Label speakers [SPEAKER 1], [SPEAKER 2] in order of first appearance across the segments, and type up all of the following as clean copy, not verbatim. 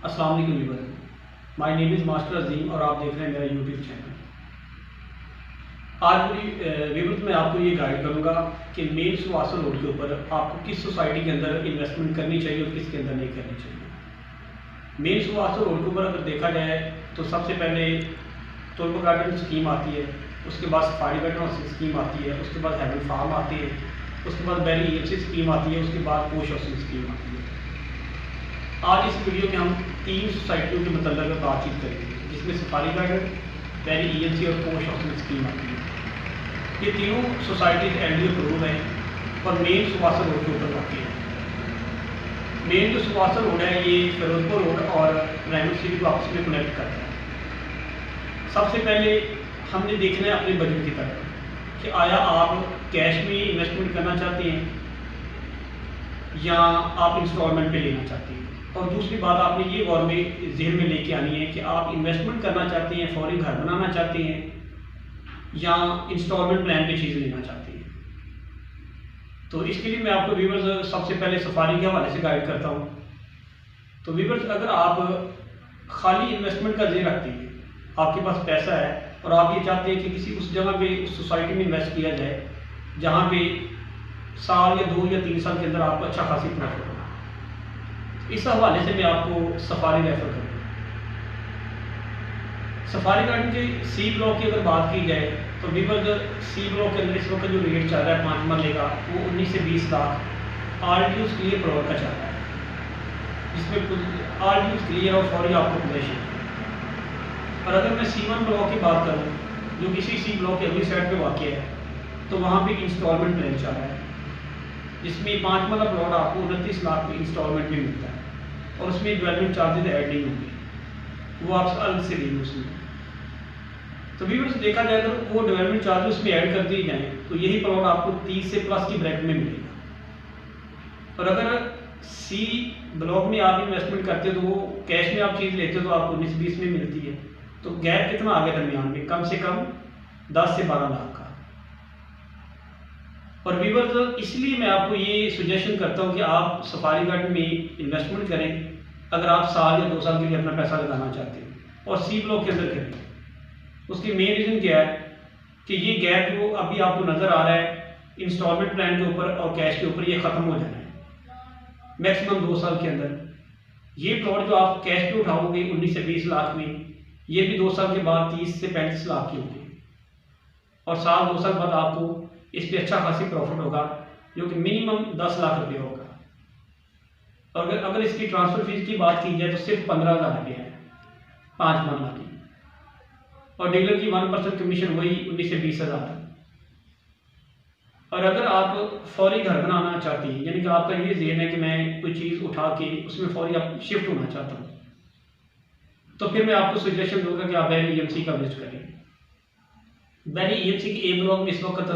[SPEAKER 1] अस्सलाम वालेकुम viewer, my name is master Azeem और आप देख रहे हैं मेरा यूट्यूब चैनल। आज पूरी व्यूअर्स मैं आपको ये गाइड करूँगा कि मेन सुवासर रोड के ऊपर आपको किस सोसाइटी के अंदर इन्वेस्टमेंट करनी चाहिए और किसके अंदर नहीं करनी चाहिए। मेन सुवासर रोड के ऊपर अगर देखा जाए तो सबसे पहले तुर्ब गार्डन स्कीम आती है, उसके बाद सफारी गार्डन हाउसिंग स्कीम आती है, उसके बाद हेवन फार्म आती है, उसके बाद बैरी EFC स्कीम आती है, उसके बाद पोश हाउसिंग स्कीम आती है। आज इस वीडियो में हम 3 सोसाइटियों के मतलब बातचीत करेंगे, जिसमें सफारी गार्डन, बैरी EFC और पोश हाउसिंग स्कीम आती है। ये तीनों सोसाइटीज LD अप्रूव हैं और मेन सुवासर रोड के ऊपर आती है। मेन जो सुवासर रोड है ये फिरोजपुर रोड और रेमंड सिटी को आपस में कनेक्ट करता है। सबसे पहले हमने देखना है अपने बजट की तरफ कि आया आप कैश में इन्वेस्टमेंट करना चाहते हैं या आप इंस्टॉलमेंट पे लेना चाहते हैं। और दूसरी बात आपने ये गौर में जहन में लेके आनी है कि आप इन्वेस्टमेंट करना चाहते हैं, फौरी घर बनाना चाहते हैं या इंस्टॉलमेंट प्लान पे चीज़ लेना चाहते हैं। तो इसके लिए मैं आपको व्यूअर्स सबसे पहले सफारी के हवाले से गाइड करता हूँ। तो व्यूअर्स, अगर आप खाली इन्वेस्टमेंट का जहन रखते हैं, आपके पास पैसा है और आप ये चाहते हैं कि किसी उस जगह पे उस सोसाइटी में इन्वेस्ट किया जाए जहाँ पे साल या 2 या 3 साल के अंदर आपको अच्छा खासी प्रॉफिट हो, इस हवाले से मैं आपको सफारी रेफर करूँगा। सफारी गार्डन के C ब्लॉक की अगर बात की जाए तो व्यूअर्स C ब्लॉक के अंदर इस वक्त जो रेट चल रहा है 5 मरले का वो 19 से 20 लाख RDUs क्लियर प्रोवाइड का चल रहा है, जिसमें RDUs क्लियर और फौरी आपको पोजेशन। और अगर मैं C1 ब्लॉक की बात करूँ जो किसी C ब्लॉक के अगली साइड पे वाक़ है, तो वहाँ पे इंस्टॉलमेंट प्लान चल रहा है, जिसमें 5 मरला प्लॉट आपको 29 लाख में इंस्टॉलमेंट में मिलता है और उसमें डेवलपमेंट चार्जेज ऐड नहीं होंगे, वो आप अलग से देंगे उसमें। तो व्यूअर्स देखा जाए तो वो डेवलपमेंट चार्जेस उसमें ऐड कर दिए जाएँ तो यही प्लॉट आपको 30 से प्लस की ब्रैकेट में मिलेगा। और अगर C ब्लॉक में आप इन्वेस्टमेंट करते हो तो वो कैश में आप चीज़ लेते हो तो आपको 19-20 में मिलती है, तो गैप कितना आ गया दरमियान में, कम से कम 10 से 12 लाख का। और व्यूअर्स इसलिए मैं आपको ये सुजेशन करता हूँ कि आप सफारी गार्डन में इन्वेस्टमेंट करें अगर आप साल या 2 साल के लिए अपना पैसा लगाना चाहते हैं, और C ब्लॉक के अंदर करें। उसकी मेन रीज़न क्या है कि ये गैप जो अभी आपको नज़र आ रहा है इंस्टॉलमेंट प्लान के ऊपर और कैश के ऊपर, ये ख़त्म हो जाना है मैक्सिमम 2 साल के अंदर। ये प्लॉट जो आप कैश पे उठाओगे 19 से 20 लाख में, ये भी 2 साल के बाद 30 से 35 लाख की होगी और साल 2 साल बाद आपको इस पर अच्छा खासी प्रॉफिट होगा जो कि मिनिमम 10 लाख रुपये होगा। और अगर इसकी ट्रांसफ़र फीस की बात की जाए तो सिर्फ 15,000 रुपये है 5 मरला की, और डीलर की 1% कमीशन वही 19 से 20 हज़ार। और अगर आप फौरी घर बनाना चाहते हैं, यानी कि आपका ये ज़हन है कि मैं कोई चीज़ उठा के उसमें फौरी आप शिफ्ट होना चाहता हूँ, तो फिर मैं आपको सजेशन दूंगा कि आप बैरी EFC का विजिट करें। बैरी EFC के A ब्लॉक में इस वक्त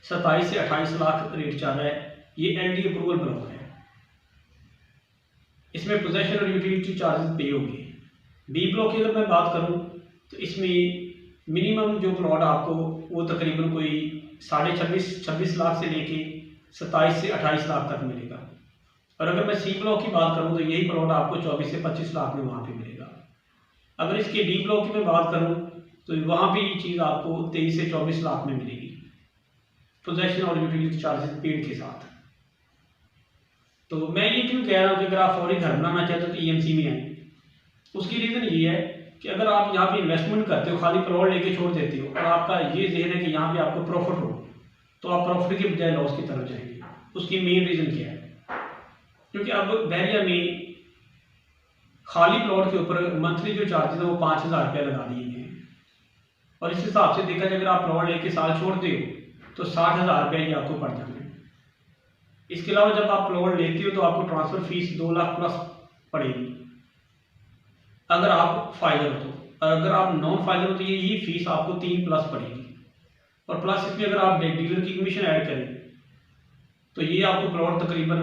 [SPEAKER 1] 27 से 28 लाख रेट चल रहा है, ये LD अप्रूवल ब्लॉक है, इसमें पोजेशन और यूटिलिटी चार्जेस पे होंगे। B ब्लॉक की अगर मैं बात करूँ तो इसमें मिनिमम जो प्लॉट आपको वो तकरीबन कोई 26.5 लाख से लेके 27 से 28 लाख तक मिलेगा। और अगर मैं C ब्लॉक की बात करूँ तो यही प्लॉट आपको 24 से 25 लाख में वहाँ पे मिलेगा। अगर इसके D ब्लॉक की मैं बात करूँ तो वहाँ पे ये चीज़ आपको 23 से 24 लाख में मिलेगी, पोजेशन और यूटिलिटी चार्जेस पेड के साथ। तो मैं ये क्यों कह रहा हूँ कि अगर आप फौरी घर बनाना चाहते हो तो EMC में आए, उसकी रीज़न ये है कि अगर आप यहाँ पे इन्वेस्टमेंट करते हो, खाली प्लॉट लेके छोड़ देते हो और आपका ये जहन है कि यहाँ पे आपको प्रॉफिट हो, तो आप प्रॉफिट के बजाय लॉस की तरफ जाएंगे। उसकी मेन रीज़न क्या है, क्योंकि अब बहरिया में खाली प्लॉट के ऊपर मंथली जो चार्जेस है वो 5,000 रुपये लगा दिए गए हैं, और इस हिसाब से देखा जाए अगर आप प्लॉट लेके साल छोड़ते हो तो 60,000 रुपये ही आपको पड़ जाते हैं। इसके अलावा जब आप प्लॉट लेते हो तो आपको ट्रांसफ़र फीस 2 लाख प्लस पड़ेगी अगर आप फाइलर हो, तो अगर आप नॉन फाइलर हो तो ये फीस आपको 3 प्लस पड़ेगी। और प्लस इसमें अगर आप डीलर की कमीशन ऐड करें तो ये आपको प्लॉट तकरीबन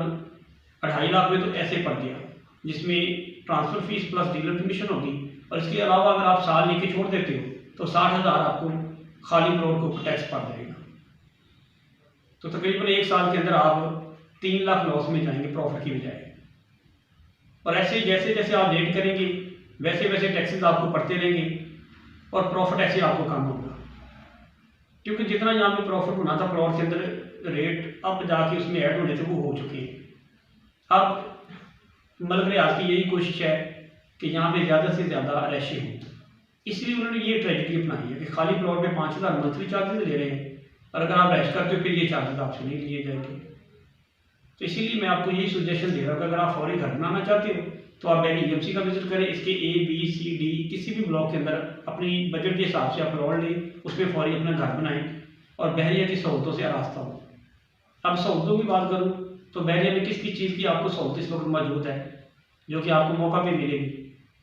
[SPEAKER 1] 2.5 लाख में तो ऐसे पड़ गया, जिसमें transfer fees plus dealer commission होगी। और इसके अलावा अगर आप साल लेके छोड़ देते हो तो 60,000 आपको खाली प्लॉट को टैक्स पड़ जाएगा। तो तकरीबन 1 साल के अंदर आप 3 लाख लॉस में जाएंगे प्रॉफिट की बजाय। और ऐसे जैसे जैसे आप लेट करेंगे वैसे वैसे टैक्सेस आपको पड़ते रहेंगे और प्रॉफिट ऐसे आपको कम होगा, क्योंकि जितना यहाँ पे प्रॉफिट होना था प्लॉट के अंदर रेट अब जाके उसमें ऐड होने थे वो हो चुके हैं। अब मलक रियाज की यही कोशिश है कि यहाँ पे ज़्यादा से ज़्यादा रैशे हों, इसलिए उन्होंने ये ट्रेजेडी अपनाई है कि खाली प्लॉट में 5,000 मंथली चार्जेस ले रहे हैं और अगर आप रैश करते हो फिर ये चार्जेस आपसे नहीं लिए जाएंगे। तो इसीलिए मैं आपको यही सजेशन दे रहा हूँ कि अगर आप फौरी घर बनाना चाहते हो तो आप पहले EMC का विजिट करें, इसके A, B, C, D किसी भी ब्लॉक के अंदर अपनी बजट के हिसाब से आप प्लॉट लें, उसमें फौरी अपना घर बनाएं और बहरिया की सहूलतों से आरास्ता हो। अब सहूलतों की बात करूँ तो बहरिया में किस किस चीज़ की आपको सहूलत इस वक्त मौजूद है जो कि आपको मौका पे मिलेगी।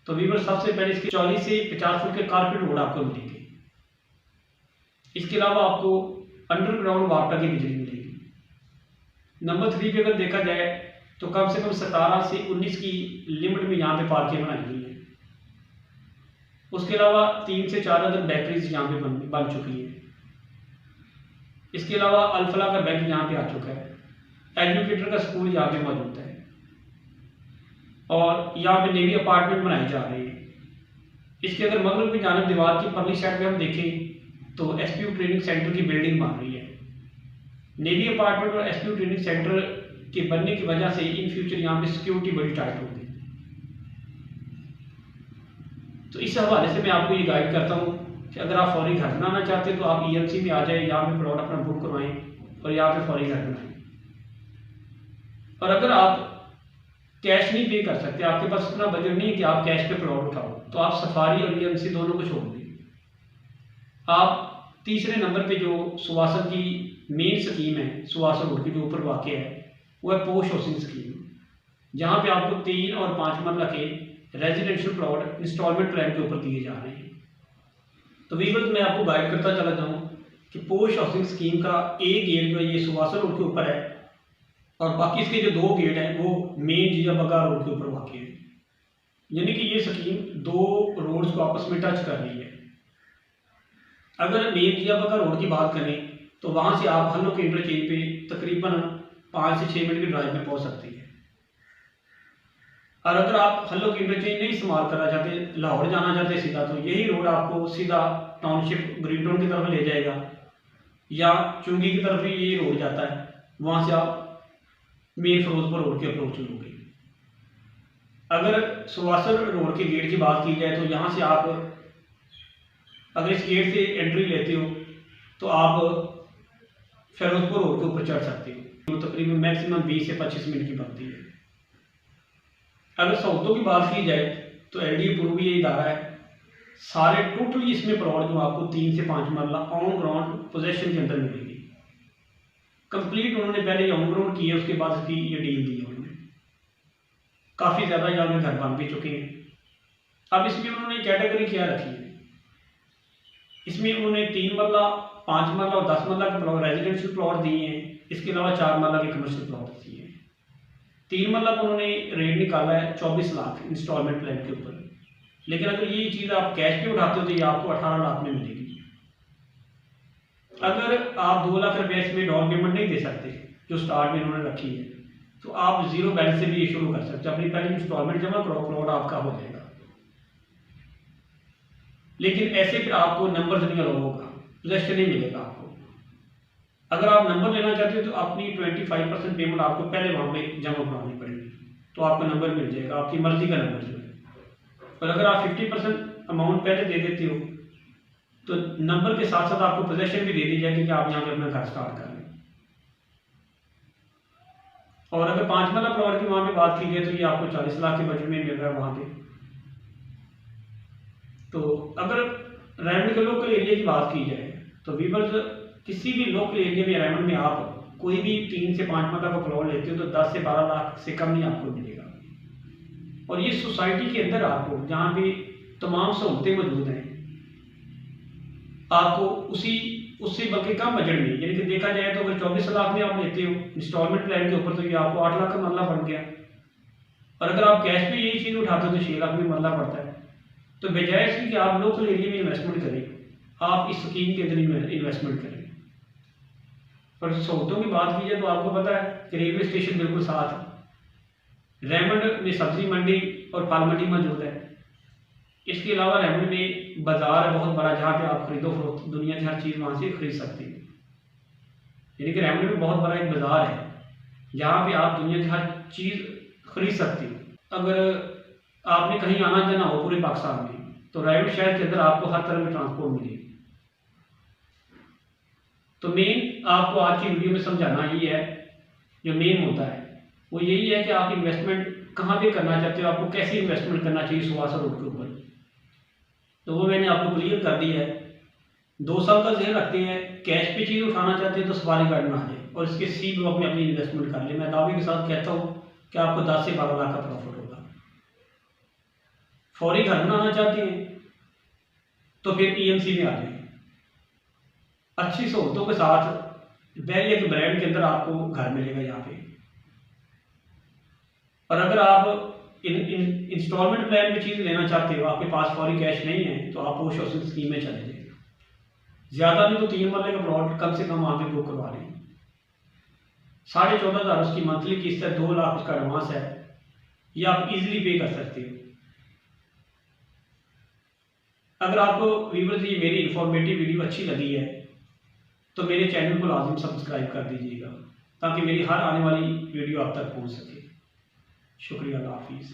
[SPEAKER 1] तो वीवर सबसे पहले इसके 40 से 50 फुट के कारपेट रोड आपको मिलेंगे। इसके अलावा आपको अंडरग्राउंड वाटर की बिजली मिलेगी। नंबर 3 पे अगर देखा जाए तो कम से कम 17 से 19 की लिमिट में यहाँ पे पार्कें बनाई हुई है। उसके अलावा 3 से 4 अदर बेकरीज यहाँ पे बन चुकी है। इसके अलावा अल्फला का बैंक यहाँ पे आ चुका है, एजुकेटर का स्कूल यहाँ पे मौजूद है और यहाँ पे नेवी अपार्टमेंट बनाए जा रहे हैं। इसके अगर मगरब की जानब दीवार की परली साइड में हम देखें तो SPU ट्रेनिंग सेंटर की बिल्डिंग बन रही है। नेवी अपार्टमेंट और SPU ट्रेनिंग सेंटर के बनने की वजह से इन फ्यूचर यहाँ पे सिक्योरिटी बड़ी टाइट होगी। तो इस हवाले से मैं आपको ये गाइड करता हूँ कि अगर आप फौरी घर बनाना चाहते हैं तो आप EMC में आ जाए, यहाँ पे प्लॉट अपना बुक करवाएं और यहाँ पे फौरी घर बनाएं। और अगर आप कैश नहीं पे कर सकते, आपके पास इतना बजट नहीं है कि आप कैश पे प्लॉट उठाओ, तो आप सफारी और EMC दोनों को छोड़ दें। आप तीसरे नंबर पे जो सुवासन की मेन स्कीम है, सुवासन रोड के जो ऊपर वाक़ है, वो है पोस्ट हाउसिंग स्कीम, जहाँ पे आपको 3 और 5 मरला के रेजिडेंशियल प्लॉट इंस्टॉलमेंट प्लान के ऊपर दिए जा रहे हैं। तो वीवर्स मैं आपको गाइड करता चला जाऊँ कि पोस्ट हाउसिंग स्कीम का एक गेट जो है ये सुवासन रोड के ऊपर है और बाकी इसके जो 2 गेट हैं वो मेन जिया बगा रोड के ऊपर वाक़ है। यानी कि ये स्कीम 2 रोड्स को आपस में टच कर रही है। अगर मेन जिया बगा रोड की बात करें तो वहाँ से आप हल्लो के इंटरचेंज पे तकरीबन 5 से 6 मिनट की ड्राइव में पहुँच सकती है। और अगर आप हल्लो की इंटरचेंज नहीं इस्तेमाल करना चाहते, लाहौर जाना चाहते सीधा, तो यही रोड आपको सीधा टाउनशिप ग्रीन टाउन की तरफ ले जाएगा या चुंगी की तरफ भी ये रोड जाता है, वहाँ से आप मेन फिरोजपुर रोड के अप्रोच होंगे। अगर सुवासन रोड के गेट की बात की जाए तो यहाँ से आप अगर इस गेट से एंट्री लेते हो तो आप फिरोजपुर रोड के ऊपर चढ़ सकते हो, तो तकरीबन मैक्सिमम 20 से 25 मिनट की बनती है। अगर सहूलतों की बात की जाए तो LD अप्रूव ये इदारा है, सारे टोटली इसमें प्लॉट जो आपको 3 से 5 मरला ऑन ग्राउंड पोजेशन के अंदर मिलेगी। कंप्लीट उन्होंने पहले ये ऑन ग्राउंड किया, उसके बाद इसकी ये डील दी उन्होंने। काफ़ी ज़्यादा यहाँ में घर बन भी चुके हैं। अब इसमें उन्होंने कैटेगरी क्या रखी है, इसमें उन्होंने 3 मरला, 5 मरला और 10 मरला के प्लॉट रेजिडेंशियल प्लॉट दिए हैं। इसके अलावा 4 मरला के कमर्शियल प्लॉट दिए हैं। 3 मरला को उन्होंने रेट निकाला है 24 लाख इंस्टॉलमेंट प्लान के ऊपर, लेकिन अगर ये चीज़ आप कैश पे उठाते हो तो ये आपको 18 लाख में मिलेगी। अगर आप 2 लाख रुपये इसमें डाउन पेमेंट नहीं दे सकते जो स्टार्ट में इन्होंने रखी है, तो आप 0 बैलेंस से भी ये शुरू कर सकते हो। अपनी पहली इंस्टॉलमेंट जमा करो, प्लॉट आपका हो जाएगा। लेकिन ऐसे फिर आपको नंबर नहीं अलाउ होगा, पोजेशन नहीं मिलेगा आपको। अगर आप नंबर लेना चाहते हो तो अपनी 25% पेमेंट आपको पहले वहाँ पे जमा करानी पड़ेगी, तो आपको नंबर मिल जाएगा, आपकी मर्जी का नंबर जो है। और अगर आप 50% अमाउंट पहले दे देते हो तो नंबर के साथ साथ आपको पोजेशन भी दे दी जाएगी कि आप यहाँ पे अपना घर स्टार्ट कर लें। और अगर 5 मरला प्लॉट की वहाँ पे बात की जाए तो ये आपको 40 लाख के बजट में मिल रहा है वहाँ पे। तो अगर रेमंड के लोकल एरिया की बात की जाए तो वीवर्स किसी भी लोकल एरिया में रेमंड में आप कोई भी 3 से 5 मरला का प्लॉट लेते हो तो 10 से 12 लाख से कम नहीं आपको मिलेगा। और ये सोसाइटी के अंदर आपको जहाँ पे तमाम सहूलतें मौजूद हैं, आपको उससे बल्कि कम बजट में, यानी कि देखा जाए तो अगर 24 लाख में आप लेते हो इंस्टॉलमेंट प्लान के ऊपर तो ये आपको 8 लाख का मरला बन गया। और अगर आप कैश में यही चीज़ उठाते हो तो 6 लाख में मरला पड़ता है। तो बजाय इसकी कि आप लोकल एरिया में इन्वेस्टमेंट करें, आप इस स्कीम के अंदर इन्वेस्टमेंट करें। पर सहूलतों की बात की जाए तो आपको पता है कि रेलवे स्टेशन बिल्कुल साथ है, रेमंड में सब्जी मंडी और फल मंडी मौजूद है। इसके अलावा रेमंड में बाज़ार है बहुत बड़ा, जहाँ पे आप खरीदो फरोख्त दुनिया की हर चीज़ वहाँ से खरीद सकते हैं। यानी कि रेमंड में बहुत बड़ा एक बाज़ार है जहाँ पे आप दुनिया की हर चीज़ खरीद सकते हो। अगर आपने कहीं आना जाना हो पूरे पाकिस्तान में, तो रेमंड शहर के अंदर आपको हर तरह में ट्रांसपोर्ट मिलेगी। तो मेन आपको आज की वीडियो में समझाना ये है, जो मेन मुद्दा है वो यही है कि आप इन्वेस्टमेंट कहाँ पे करना चाहते हो, आपको कैसी इन्वेस्टमेंट करना चाहिए सुवासा रोड के ऊपर। तो वो मैंने आपको क्लियर कर दिया है। 2 साल का जहन रखते हैं, कैश पे चीज़ उठाना चाहते हैं तो सफारी गार्डन आ जाए और इसके सी ब्लॉक में अपनी इन्वेस्टमेंट कर ले। मैं दावे के साथ कहता हूँ कि आपको 10 से 12 लाख का प्रॉफिट होगा। फौरी घर बनाना चाहते हैं तो फिर PMC में आ जाए। अच्छी सहूलतों के साथ वेल एक ब्रांड के अंदर आपको घर मिलेगा यहाँ पे। और अगर आप इंस्टॉलमेंट प्लान में चीज़ लेना चाहते हो, आपके पास फौरी कैश नहीं है, तो आप पोस्ट हाउसिंग स्कीम में चले जाइए। ज़्यादा नहीं तो 3 मरले का प्लॉट कम से कम वहाँ पे बुक करवा लें। 14,500 उसकी मंथली किस्त है, 2 लाख उसका एडवांस है, ये आप इजीली पे कर सकते हो। अगर आपको व्यूअर्स ये मेरी इंफॉर्मेटिव वीडियो अच्छी लगी है तो मेरे चैनल को लाजिम सब्सक्राइब कर दीजिएगा, ताकि मेरी हर आने वाली वीडियो आप तक पहुँच सके। शुक्रिया, अल्लाह हाफिज़।